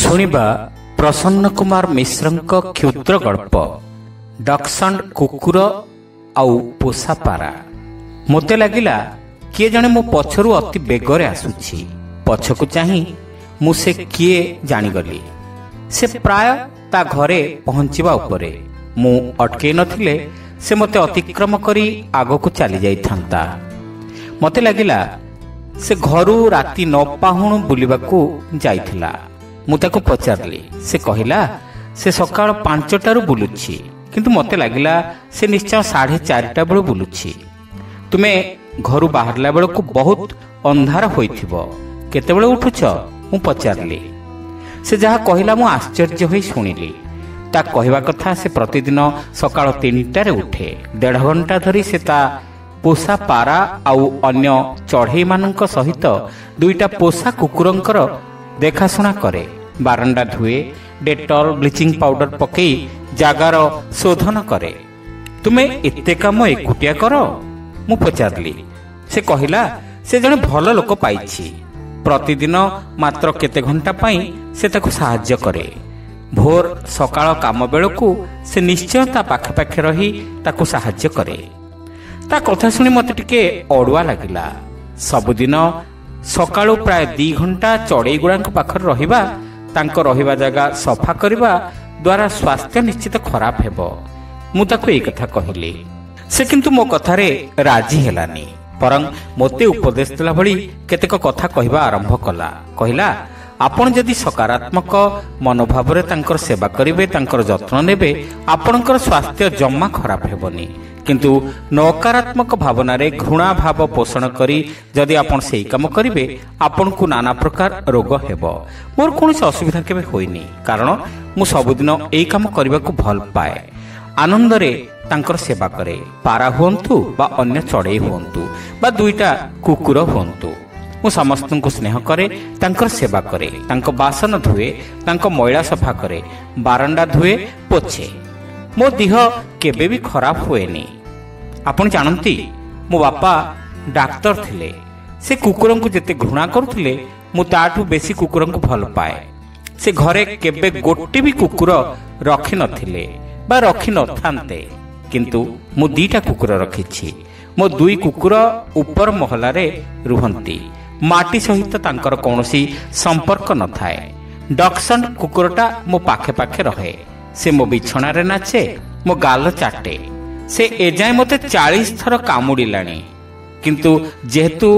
ଶୁଣିବା ପ୍ରସନ୍ନ କୁମାର ମିଶ୍ରଙ୍କ କ୍ଷୁଦ୍ର ଗଳ୍ପ ଡକ୍ସଣ୍ଡ କୁକୁର ଆଉ ପୋଷା ପାରା। ମୋତେ ଲାଗିଲା କିଏ ଜଣେ ମୋ ପଛରୁ ଅତି ବେଗରେ ଆସୁଛି। ପଛକୁ ଚାହିଁ ମୁଁ ସେ କିଏ ଜାଣିଗଲି। ସେ ପ୍ରାୟ ତା ଘରେ ପହଞ୍ଚିବା ଉପରେ। ମୁଁ ଅଟକେଇ ନଥିଲେ ସେ ମୋତେ ଅତିକ୍ରମ କରି ଆଗକୁ ଚାଲି ଯାଇଥାନ୍ତା। ମୋତେ ଲାଗିଲା ସେ ଘରୁ ରାତି 9 ପାହୁଣୁ ବୁଲିବାକୁ ଯାଇଥିଲା। ମୁଁ ତାକୁ ପଚାରିଲି। ସେ କହିଲା ସେ ସକାଳ 5ଟାରୁ ବୁଲୁଛି, କିନ୍ତୁ ମୋତେ ଲାଗିଲା ସେ ନିଶ୍ଚୟ 4:30 ବେଳୁ ବୁଲୁଛି। ତୁମେ ଘରୁ ବାହାରିଲା ବେଳକୁ ବହୁତ ଅନ୍ଧାର ହୋଇଥିବ, କେତେବେଳେ ଉଠୁଛ? ମୁଁ ପଚାରିଲି। ସେ ଯାହା କହିଲା ମୁଁ ଆଶ୍ଚର୍ଯ୍ୟ ହୋଇ ଶୁଣିଲି। ତା କହିବା କଥା ସେ ପ୍ରତିଦିନ ସକାଳ 3ଟାରେ ଉଠେ। 1.5 ଘଣ୍ଟା ଧରି ସେ ତା ପୋଷା ପାରା ଆଉ ଅନ୍ୟ ଚଢ଼େଇମାନଙ୍କ ସହିତ 2ଟା ପୋଷା କୁକୁରଙ୍କର ଦେଖାଶୁଣା କରେ। ବାରଣ୍ଡା ଧୁଏ, ଡେଟଲ ବ୍ଲିଚିଂ ପାଉଡର ପକେଇ ଜାଗାର ଶୋଧନ କରେ। ତୁମେ ଏତେ କାମ ଏକୁଟିଆ କର? ମୁଁ ପଚାରିଲି। ସେ କହିଲା ସେ ଜଣେ ଭଲ ଲୋକ ପାଇଛି। ପ୍ରତିଦିନ ମାତ୍ର କେତେ ଘଣ୍ଟା ପାଇଁ ସେ ତାକୁ ସାହାଯ୍ୟ କରେ। ଭୋର ସକାଳ କାମ ବେଳକୁ ସେ ନିଶ୍ଚୟ ତା ପାଖାପାଖି ରହି ତାକୁ ସାହାଯ୍ୟ କରେ। ତା କଥା ଶୁଣି ମୋତେ ଟିକେ ଅଡୁଆ ଲାଗିଲା। ସବୁଦିନ ସକାଳୁ ପ୍ରାୟ 2 ଘଣ୍ଟା ଚଢ଼େଇଗୁଡ଼ାଙ୍କ ପାଖରେ ରହିବା, ତାଙ୍କ ରହିବା ଜାଗା ସଫା କରିବା ଦ୍ୱାରା ସ୍ୱାସ୍ଥ୍ୟ ନିଶ୍ଚିତ ଖରାପ ହେବ। ମୁଁ ତାକୁ ଏଇ କଥା କହିଲି। ସେ କିନ୍ତୁ ମୋ କଥାରେ ରାଜି ହେଲାନି। ବରଂ ମୋତେ ଉପଦେଶ ଦେଲା ଭଳି କେତେକ କଥା କହିବା ଆରମ୍ଭ କଲା। କହିଲା, ଆପଣ ଯଦି ସକାରାତ୍ମକ ମନୋଭାବରେ ତାଙ୍କର ସେବା କରିବେ, ତାଙ୍କର ଯତ୍ନ ନେବେ, ଆପଣଙ୍କର ସ୍ୱାସ୍ଥ୍ୟ ଜମା ଖରାପ ହେବନି। କିନ୍ତୁ ନକାରାତ୍ମକ ଭାବନାରେ ଘୃଣା ଭାବ ପୋଷଣ କରି ଯଦି ଆପଣ ସେଇ କାମ କରିବେ, ଆପଣଙ୍କୁ ନାନା ପ୍ରକାର ରୋଗ ହେବ। ମୋର କୌଣସି ଅସୁବିଧା କେବେ ହୋଇନି, କାରଣ ମୁଁ ସବୁଦିନ ଏଇ କାମ କରିବାକୁ ଭଲ ପାଏ। ଆନନ୍ଦରେ ତାଙ୍କର ସେବା କରେ। ପାରା ହୁଅନ୍ତୁ ବା ଅନ୍ୟ ଚଢ଼େଇ ହୁଅନ୍ତୁ ବା 2ଟା କୁକୁର ହୁଅନ୍ତୁ, ମୁଁ ସମସ୍ତଙ୍କୁ ସ୍ନେହ କରେ, ତାଙ୍କର ସେବା କରେ, ତାଙ୍କ ବାସନ ଧୁଏ, ତାଙ୍କ ମଇଳା ସଫା କରେ, ବାରଣ୍ଡା ଧୁଏ, ପୋଛେ। ମୋ ଦେହ କେବେ ବି ଖରାପ ହୁଏନି। ଆପଣ ଜାଣନ୍ତି, ମୋ ବାପା ଡାକ୍ତର ଥିଲେ। ସେ କୁକୁରଙ୍କୁ ଯେତେ ଘୃଣା କରୁଥିଲେ, ମୁଁ ତାଠୁ ବେଶୀ କୁକୁରଙ୍କୁ ଭଲ ପାଏ। ସେ ଘରେ କେବେ ଗୋଟେ ବି କୁକୁର ରଖିନଥିଲେ ବା ରଖିନଥାନ୍ତେ, କିନ୍ତୁ ମୁଁ 2ଟା କୁକୁର ରଖିଛି। ମୋ 2 କୁକୁର ଉପର ମହଲାରେ ରୁହନ୍ତି। ମାଟି ସହିତ ତାଙ୍କର କୌଣସି ସମ୍ପର୍କ ନଥାଏ। ଡକ୍ସଣ୍ଡ କୁକୁରଟା ମୋ ପାଖେ ପାଖେ ରହେ। ସେ ମୋ ବିଛଣାରେ ନାଚେ, ମୋ ଗାଲ ଚାଟେ। ସେ ଏଯାଏଁ ମୋତେ 40 ଥର କାମୁଡ଼ିଲାଣି, କିନ୍ତୁ ଯେହେତୁ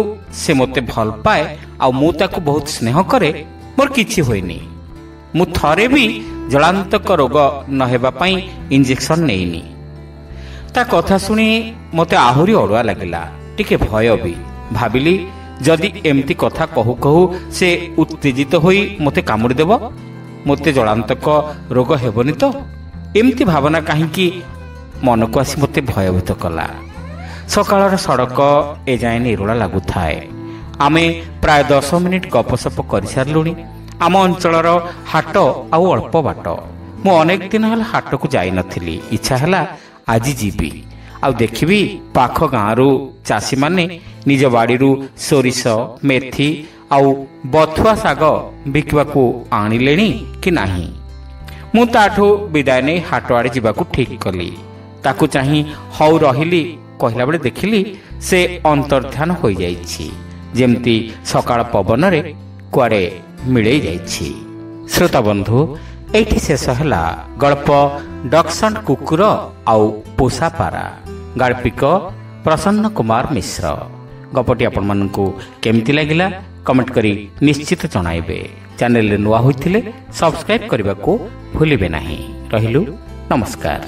ସେ ମୋତେ ଭଲ ପାଏ ଆଉ ମୁଁ ତାକୁ ବହୁତ ସ୍ନେହ କରେ, ମୋର କିଛି ହୋଇନି। ମୁଁ ଥରେ ବି ଜଳାନ୍ତକ ରୋଗ ନ ହେବା ପାଇଁ ଇଞ୍ଜେକ୍ସନ ନେଇନି। ତା କଥା ଶୁଣି ମୋତେ ଆହୁରି ଅଡ଼ୁଆ ଲାଗିଲା, ଟିକେ ଭୟ ବି। ଭାବିଲି, ଯଦି ଏମିତି କଥା କହୁ କହୁ ସେ ଉତ୍ତେଜିତ ହୋଇ ମୋତେ କାମୁଡ଼ି ଦେବ, ମୋତେ ଜଳାନ୍ତକ ରୋଗ ହେବନି ତ? ଏମିତି ଭାବନା କାହିଁକି ମନକୁ ଆସି ମୋତେ ଭୟଭୀତ କଲା। ସକାଳର ସଡ଼କ ଏଯାଏଁ ନିରୋଳା ଲାଗୁଥାଏ। ଆମେ ପ୍ରାୟ 10 ମିନିଟ୍ ଗପସପ କରିସାରିଲୁଣି। ଆମ ଅଞ୍ଚଳର ହାଟ ଆଉ ଅଳ୍ପ ବାଟ। ମୁଁ ଅନେକ ଦିନ ହେଲା ହାଟକୁ ଯାଇନଥିଲି। ଇଚ୍ଛା ହେଲା ଆଜି ଯିବି ଆଉ ଦେଖିବି ପାଖ ଗାଁରୁ ଚାଷୀମାନେ ନିଜ ବାଡ଼ିରୁ ସୋରିଷ, ମେଥି ଆଉ ବଥୁଆ ଶାଗ ବିକିବାକୁ ଆଣିଲେଣି କି ନାହିଁ। ମୁଁ ତାଠୁ ବିଦାୟ ନେଇ ହାଟ ଆଡ଼େ ଯିବାକୁ ଠିକ୍ କଲି। ତାକୁ ଚାହିଁ ହଉ ରହିଲି କହିଲା ବେଳେ ଦେଖିଲି ସେ ଅନ୍ତର୍ଧ୍ୟାନ ହୋଇଯାଇଛି, ଯେମିତି ସକାଳ ପବନରେ କୁଆଡ଼େ ମିଳେଇ ଯାଇଛି। ଶ୍ରୋତା ବନ୍ଧୁ, ଏଇଠି ଶେଷ ହେଲା ଗଳ୍ପ ଡକ୍ସଣ୍ଡ କୁକୁର ଆଉ ପୋଷା ପାରା। ଗାଳ୍ପିକ ପ୍ରସନ୍ନ କୁମାର ମିଶ୍ର। ଗପଟି ଆପଣମାନଙ୍କୁ କେମିତି ଲାଗିଲା କମେଣ୍ଟ କରି ନିଶ୍ଚିତ ଜଣାଇବେ। ଚ୍ୟାନେଲରେ ନୂଆ ହୋଇଥିଲେ ସବସ୍କ୍ରାଇବ୍ କରିବାକୁ ଭୁଲିବେ ନାହିଁ। ରହିଲୁ, ନମସ୍କାର।